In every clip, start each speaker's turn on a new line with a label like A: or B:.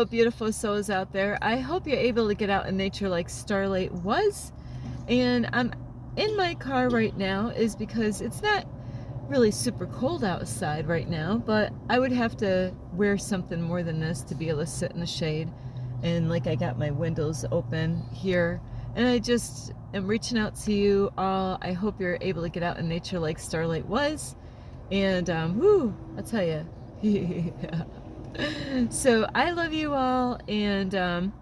A: Hello, beautiful souls out there. I hope you're able to get out in nature like Starlight was. And I'm in my car right now is because it's not really super cold outside right now, but I would have to wear something more than this to be able to sit in the shade. And like I got my windows open here, and I just am reaching out to you all. I hope you're able to get out in nature like Starlight was. And whoo, I'll tell you. So I love you all, and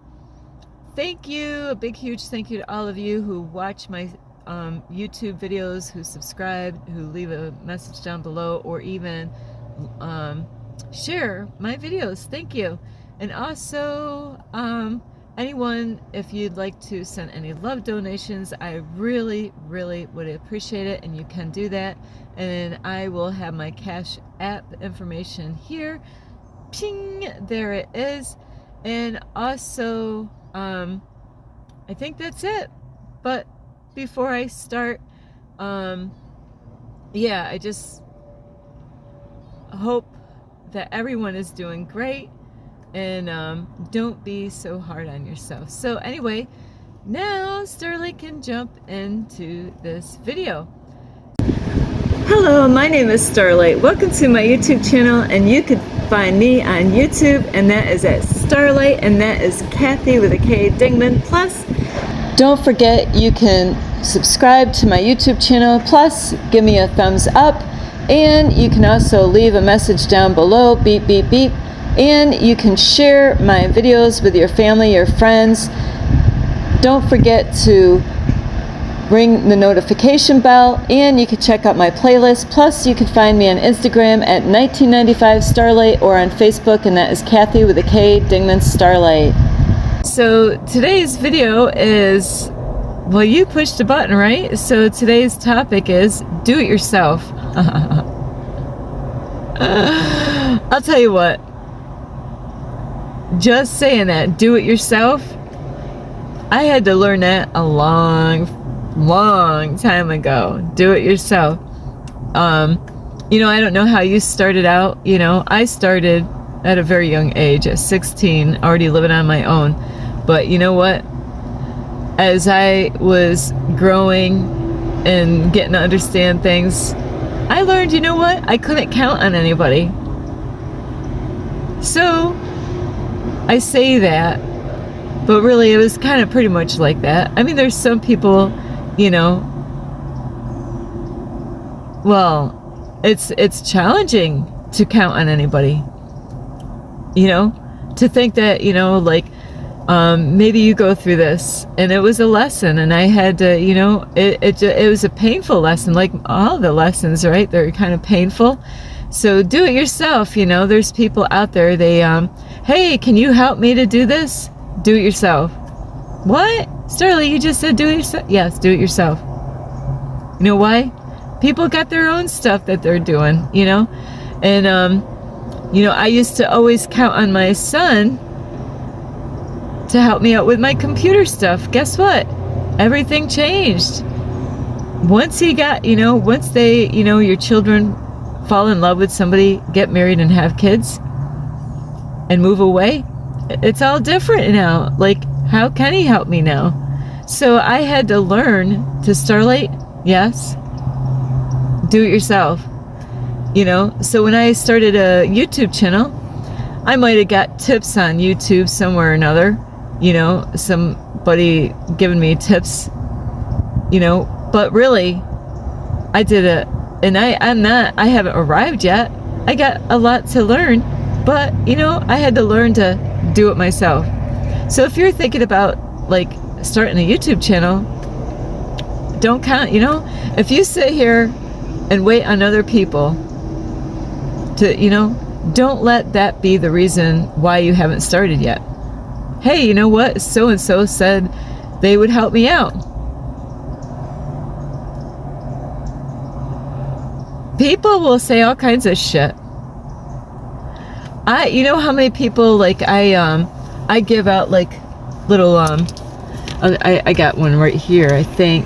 A: thank you, a big huge thank you to all of you who watch my YouTube videos, who subscribe, who leave a message down below, or even share my videos. Thank you. And also anyone, if you'd like to send any love donations, I really would appreciate it, and you can do that. And I will have my Cash App information here. Ping, there it is. And also I think that's it. But before I start, yeah, I just hope that everyone is doing great, and don't be so hard on yourself. So anyway, now Starlight can jump into this video. Hello, my name is Starlight. Welcome to my YouTube channel, and you can find me on YouTube, and that is at Starlight, and that is Kathy with a K Dingman. Plus, don't forget you can subscribe to my YouTube channel, plus give me a thumbs up, and you can also leave a message down below, beep beep beep, and you can share my videos with your family, your friends. Don't forget to ring the notification bell, and you can check out my playlist. Plus, you can find me on Instagram at 1995 Starlight, or on Facebook, and that is Kathy with a K Dingman Starlight. So today's video is, well, you pushed a button, right? So today's topic is do it yourself. I'll tell you what, just saying that, do it yourself, I had to learn that a long time ago. Do it yourself. You know, I don't know how you started out. You know, I started at a very young age, at 16, already living on my own. But you know what? As I was growing and getting to understand things, I learned, you know what? I couldn't count on anybody. So I say that, but really it was kind of pretty much like that. I mean, there's some people, you know, well, it's challenging to count on anybody, you know, to think that, you know, like maybe you go through this, and it was a lesson, and I had to, you know, it was a painful lesson, like all the lessons, right? They're kind of painful. So do it yourself. You know, there's people out there, they hey, can you help me to do this? Do it yourself. What? Starlight, you just said do it yourself. Yes, do it yourself. You know why? People got their own stuff that they're doing, you know? And, you know, I used to always count on my son to help me out with my computer stuff. Guess what? Everything changed. Once he got, you know, once they, you know, your children fall in love with somebody, get married and have kids, and move away, it's all different now. Like, how can he help me now? So I had to learn to, Starlight, yes, do it yourself. You know, so when I started a YouTube channel, I might have got tips on YouTube somewhere or another, you know, somebody giving me tips, you know, but really, I did it, and I haven't arrived yet. I got a lot to learn, but, you know, I had to learn to do it myself. So if you're thinking about, like, starting a YouTube channel, don't count, you know, if you sit here and wait on other people to, you know, don't let that be the reason why you haven't started yet. Hey, you know what? So-and-so said they would help me out. People will say all kinds of shit. You know how many people, like, I give out, like, little, I got one right here, I think.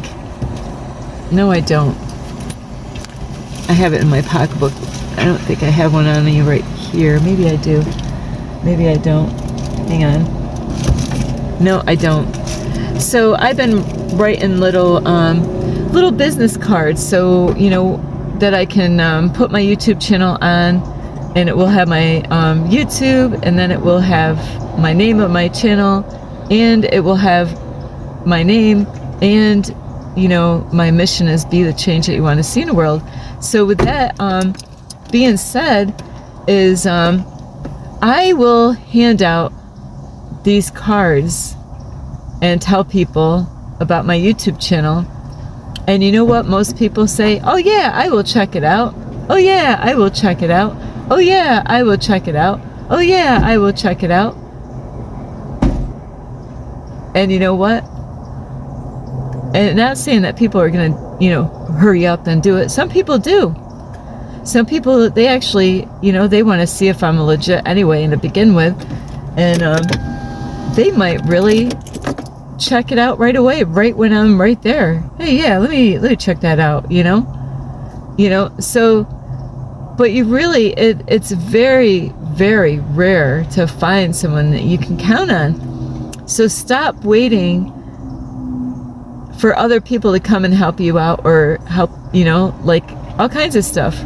A: No, I don't. I have it in my pocketbook. I don't think I have one on me right here. Maybe I do. Maybe I don't. Hang on. No, I don't. So I've been writing little business cards, so that I can put my YouTube channel on, and it will have my YouTube, and then it will have my name of my channel, and it will have my name, and my mission is be the change that you want to see in the world. So with that being said, is I will hand out these cards and tell people about my YouTube channel. And you know what most people say? Oh yeah, I will check it out. Oh yeah, I will check it out. Oh yeah, I will check it out. Oh yeah, I will check it out. And you know what? And not saying that people are going to, hurry up and do it. Some people do. Some people, they actually, they want to see if I'm legit anyway and to begin with. And they might really check it out right away, right when I'm right there. Hey, yeah, let me check that out, so, but you really, it's very, very rare to find someone that you can count on. So stop waiting for other people to come and help you out, or help, like all kinds of stuff.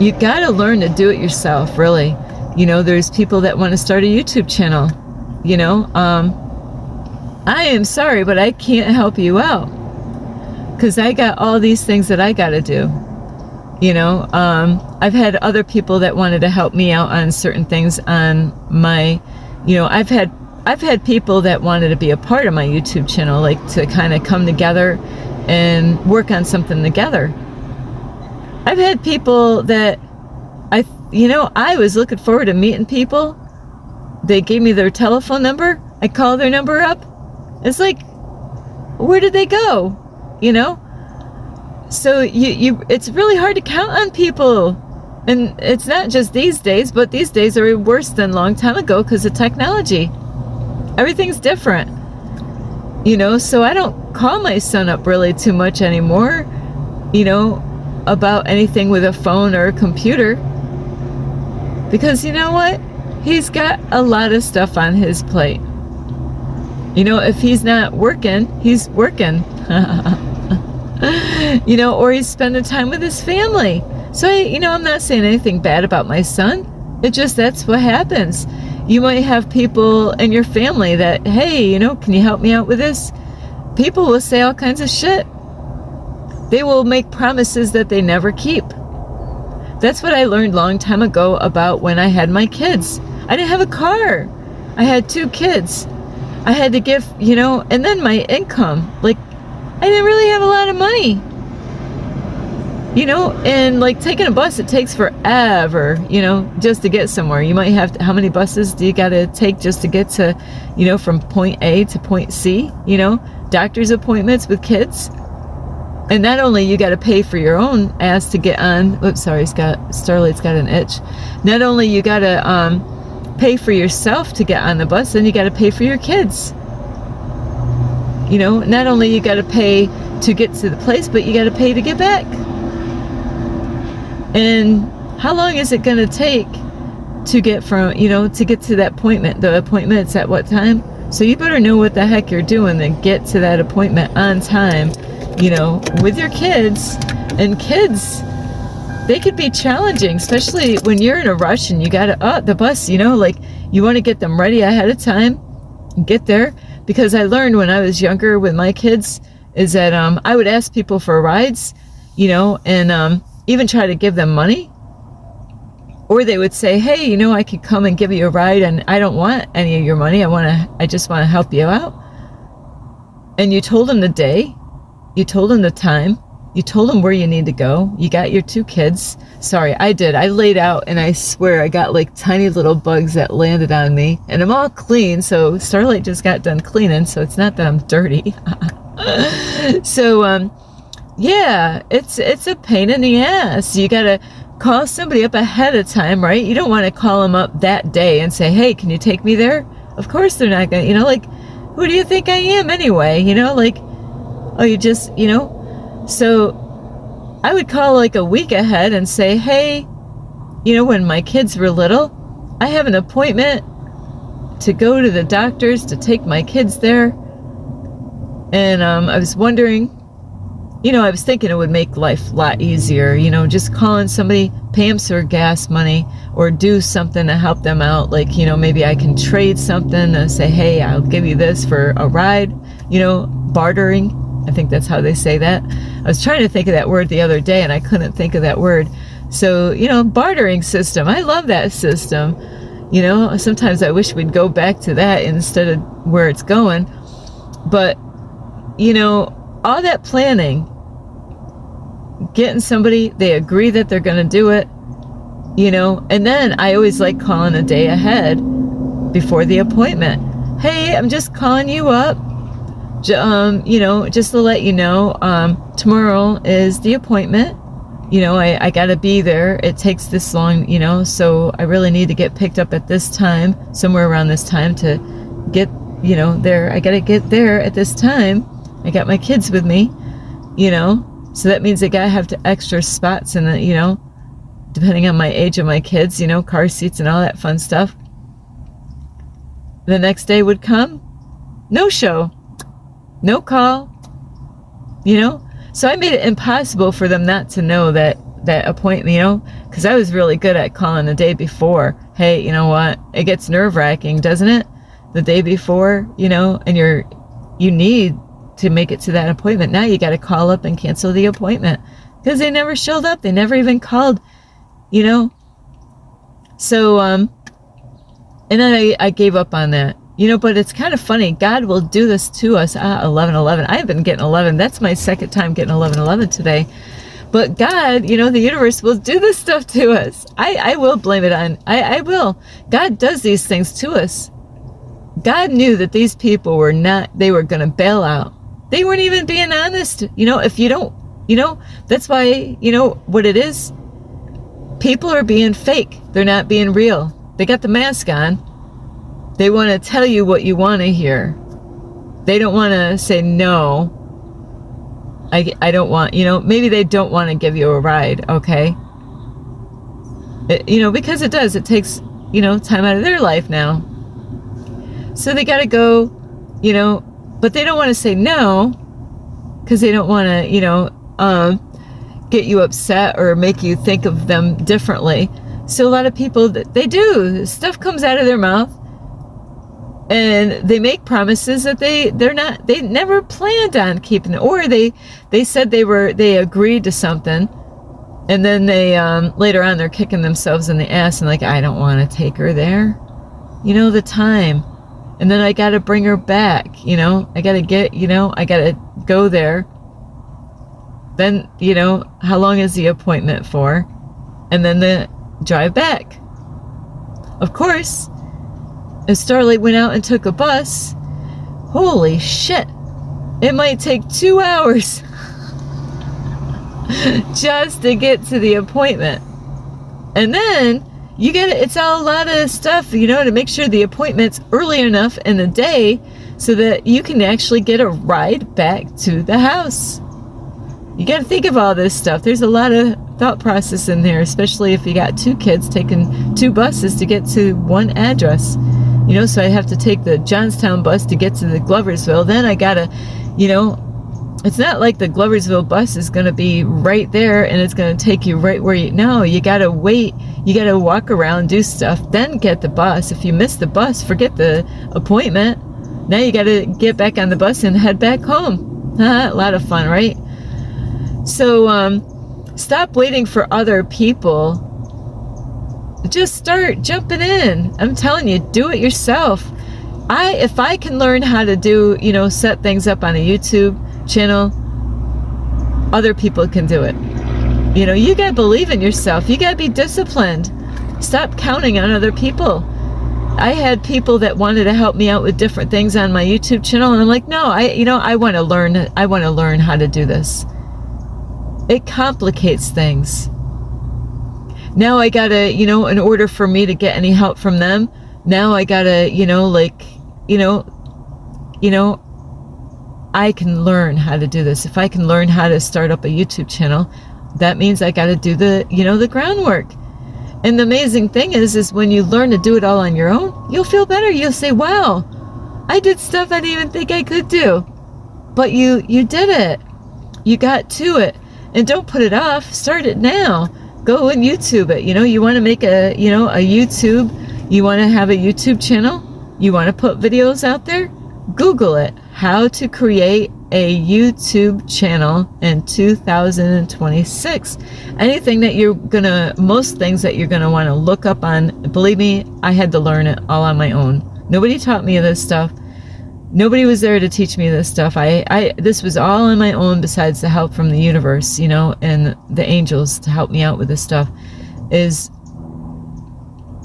A: You got to learn to do it yourself, really. There's people that want to start a YouTube channel, I am sorry, but I can't help you out because I got all these things that I got to do. I've had other people that wanted to help me out on certain things on my, I've had people that wanted to be a part of my YouTube channel, like to kind of come together and work on something together. I've had people that I was looking forward to meeting people. They gave me their telephone number. I called their number up. It's like, where did they go? So it's really hard to count on people. And it's not just these days, but these days are worse than a long time ago because of technology. Everything's different. So I don't call my son up really too much anymore, about anything with a phone or a computer. Because you know what? He's got a lot of stuff on his plate. If he's not working, he's working. Or he's spending time with his family. So, I'm not saying anything bad about my son. It just, that's what happens. You might have people in your family that, hey, can you help me out with this? People will say all kinds of shit. They will make promises that they never keep. That's what I learned a long time ago about when I had my kids. I didn't have a car. I had 2 kids. I had to give, and then my income. Like, I didn't really have a lot of money. And like taking a bus, it takes forever, just to get somewhere. You might have how many buses do you got to take just to get to, from point A to point C, doctor's appointments with kids. And not only you got to pay for your own ass to get on. Oops, sorry, Starlight's got an itch. Not only you got to pay for yourself to get on the bus, then you got to pay for your kids. Not only you got to pay to get to the place, but you got to pay to get back. And how long is it going to take to get from, to get to that appointment? The appointment's at what time? So you better know what the heck you're doing to get to that appointment on time, with your kids. And kids, they could be challenging, especially when you're in a rush and you got to, the bus, like you want to get them ready ahead of time and get there. Because I learned when I was younger with my kids is that I would ask people for rides, and even try to give them money. Or they would say, hey, I could come and give you a ride and I don't want any of your money. I just want to help you out. And you told them the day, you told them the time, you told them where you need to go. You got your 2 kids. Sorry, I did. I laid out and I swear I got like tiny little bugs that landed on me. And I'm all clean. So Starlight just got done cleaning. So it's not that I'm dirty. So, yeah, it's a pain in the ass. You got to call somebody up ahead of time, right? You don't want to call them up that day and say, hey, can you take me there? Of course they're not going to, like, who do you think I am anyway? Like, oh, you just, So I would call like a week ahead and say, hey, when my kids were little, I have an appointment to go to the doctors, to take my kids there. And I was wondering, I was thinking it would make life a lot easier, just calling somebody, pay them some gas money, or do something to help them out. Like, maybe I can trade something and say, hey, I'll give you this for a ride, bartering. I think that's how they say that. I was trying to think of that word the other day and I couldn't think of that word. So, bartering system. I love that system. Sometimes I wish we'd go back to that instead of where it's going. But, all that planning, getting somebody, they agree that they're going to do it, and then I always like calling a day ahead before the appointment. Hey, I'm just calling you up, just to let you know, tomorrow is the appointment. I got to be there. It takes this long, so I really need to get picked up at this time, somewhere around this time to get, there. I got to get there at this time. I got my kids with me, so that means I got to have extra spots in the, depending on my age of my kids, car seats and all that fun stuff. The next day would come, no show, no call, So I made it impossible for them not to know that appointment, because I was really good at calling the day before. Hey, you know what? It gets nerve-wracking, doesn't it? The day before, and you need to make it to that appointment. Now you got to call up and cancel the appointment because they never showed up. They never even called, So, and then I gave up on that. But it's kind of funny. God will do this to us. 11:11. I've been getting 11. That's my second time getting 11:11 today. But God, the universe will do this stuff to us. I will blame it on. I will. God does these things to us. God knew that these people they were going to bail out. They weren't even being honest. If you don't, that's why, what it is. People are being fake. They're not being real. They got the mask on. They want to tell you what you want to hear. They don't want to say, no, I don't want, maybe they don't want to give you a ride, okay? Because it does. It takes, time out of their life now. So they got to go, but they don't want to say no because they don't want to, get you upset or make you think of them differently. So a lot of people, they do. Stuff comes out of their mouth. And they make promises that they never planned on keeping it, or they said they agreed to something, and then they later on they're kicking themselves in the ass and like, I don't want to take her there, the time, and then I got to bring her back, I got to get, I got to go there. Then how long is the appointment for, and then the drive back. Of course. If Starlight went out and took a bus, holy shit, it might take 2 hours just to get to the appointment. And then it's all a lot of stuff, to make sure the appointment's early enough in the day so that you can actually get a ride back to the house. You got to think of all this stuff. There's a lot of thought process in there, especially if you got 2 kids taking 2 buses to get to one address. So I have to take the Johnstown bus to get to the Gloversville. Then I gotta, it's not like the Gloversville bus is going to be right there and it's going to take you right where you gotta wait. You gotta walk around, do stuff, then get the bus. If you miss the bus, forget the appointment. Now you gotta get back on the bus and head back home. A lot of fun, right? So, stop waiting for other people. Just start jumping in. I'm telling you, do it yourself. If I can learn how to do, set things up on a YouTube channel, other people can do it. You gotta believe in yourself. You gotta be disciplined. Stop counting on other people. I had people that wanted to help me out with different things on my YouTube channel, and I'm like, no, I want to learn how to do this. It complicates things. Now I gotta, in order for me to get any help from them, now I gotta, I can learn how to do this. If I can learn how to start up a YouTube channel, that means I gotta do the, the groundwork. And the amazing thing is when you learn to do it all on your own, you'll feel better. You'll say, wow, I did stuff I didn't even think I could do. But you did it. You got to it. And don't put it off. Start it now. Go and YouTube it. You want to make a YouTube. You want to have a YouTube channel. You want to put videos out there. Google it. How to create a YouTube channel in 2026. Most things that you're gonna want to look up on. Believe me, I had to learn it all on my own. Nobody taught me this stuff. Nobody was there to teach me this stuff. This was all on my own, besides the help from the universe, and the angels to help me out with this stuff. Is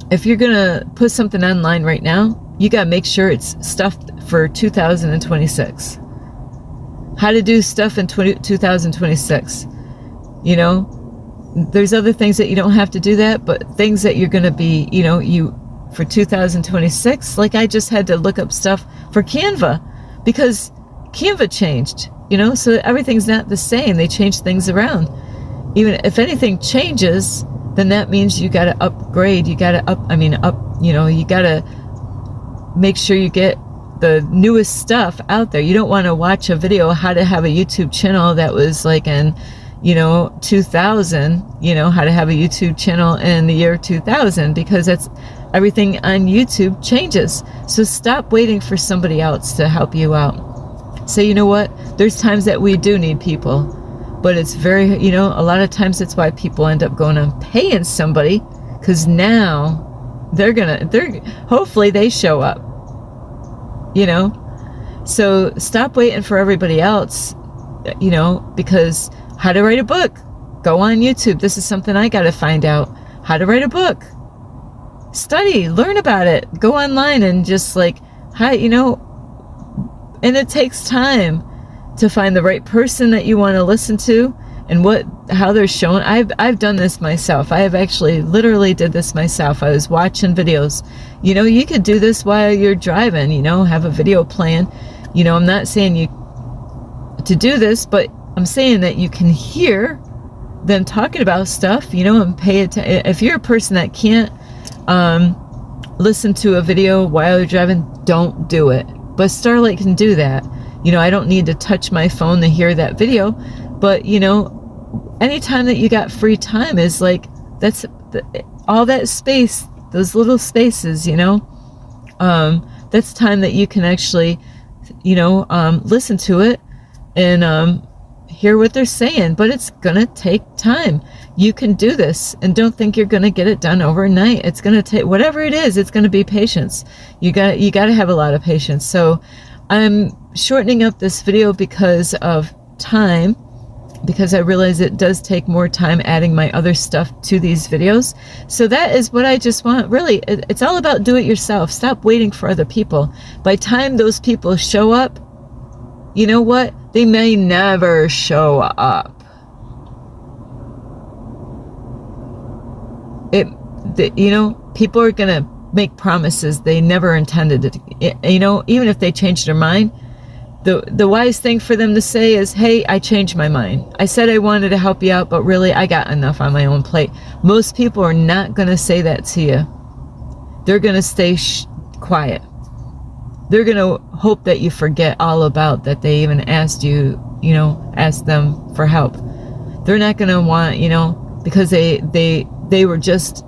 A: if you're gonna put something online right now, you gotta make sure it's stuff for 2026. How to do stuff in 2026. There's other things that you don't have to do that, but things that you're going to be, for 2026. Like I just had to look up stuff for Canva because Canva changed, so everything's not the same. They change things around. Even if anything changes, then that means you got to upgrade. You got to you got to make sure you get the newest stuff out there. You don't want to watch a video how to have a YouTube channel that was like in 2000, how to have a YouTube channel in the year 2000, because that's everything on YouTube changes. So stop waiting for somebody else to help you out. So you know what, there's times that we do need people, but it's very, a lot of times that's why people end up going and paying somebody, because now hopefully they show up. So stop waiting for everybody else, because how to write a book, go on YouTube. This is something I got to find out. How to write a book, study, learn about it, go online and just and it takes time to find the right person that you want to listen to and how they're shown. I've done this myself. I have actually literally did this myself. I was watching videos. You could do this while you're driving, have a video playing. I'm not saying you to do this, but I'm saying that you can hear them talking about stuff, and pay attention. If you're a person that can't listen to a video while you're driving, don't do it. But Starlight can do that. I don't need to touch my phone to hear that video, but anytime that you got free time is all that space, those little spaces, that's time that you can actually, listen to it and hear what they're saying. But it's gonna take time. You can do this, and don't think you're gonna get it done overnight. It's gonna take whatever it is. It's gonna be patience. You got to have a lot of patience. So I'm shortening up this video because of time, because I realize it does take more time adding my other stuff to these videos. So that is what I just want. Really, it's all about do it yourself. Stop waiting for other people. By the time those people show up, you know what? They may never show up. People are going to make promises they never intended to, even if they change their mind. The wise thing for them to say is, hey, I changed my mind. I said I wanted to help you out, but really I got enough on my own plate. Most people are not going to say that to you. They're going to stay quiet. They're going to hope that you forget all about that they even asked you, asked them for help. They're not going to want, because they were just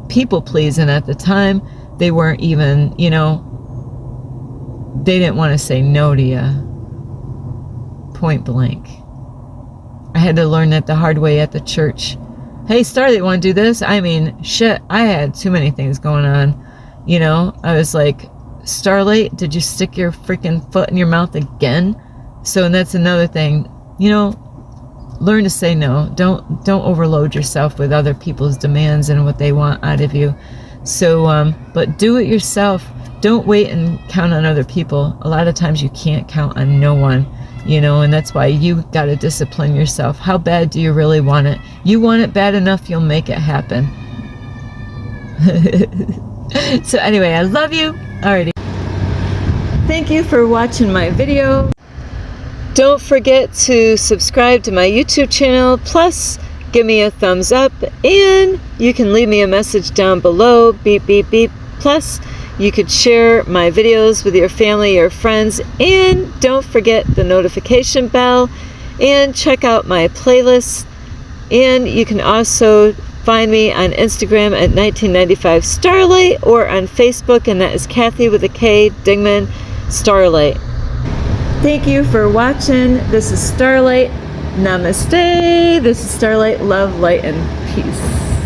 A: people pleasing at the time. They weren't even, they didn't want to say no to you. Point blank. I had to learn that the hard way at the church. Hey, Starlight, want to do this? I mean, shit, I had too many things going on. I was like, Starlight, did you stick your freaking foot in your mouth again? So that's another thing. Learn to say no. Don't overload yourself with other people's demands and what they want out of you. So, but do it yourself. Don't wait and count on other people. A lot of times you can't count on no one, and that's why you got to discipline yourself. How bad do you really want it? You want it bad enough, you'll make it happen. So anyway, I love you. Alrighty. Thank you for watching my video. Don't forget to subscribe to my YouTube channel. Plus, give me a thumbs up, and you can leave me a message down below. Beep, beep, beep. Plus, you could share my videos with your family or friends, and don't forget the notification bell, and check out my playlists. And you can also find me on Instagram at 1995 Starlight, or on Facebook, and that is Kathy with a K Dingman Starlight. Thank you for watching. This is Starlight. Namaste. This is Starlight. Love, light, and peace.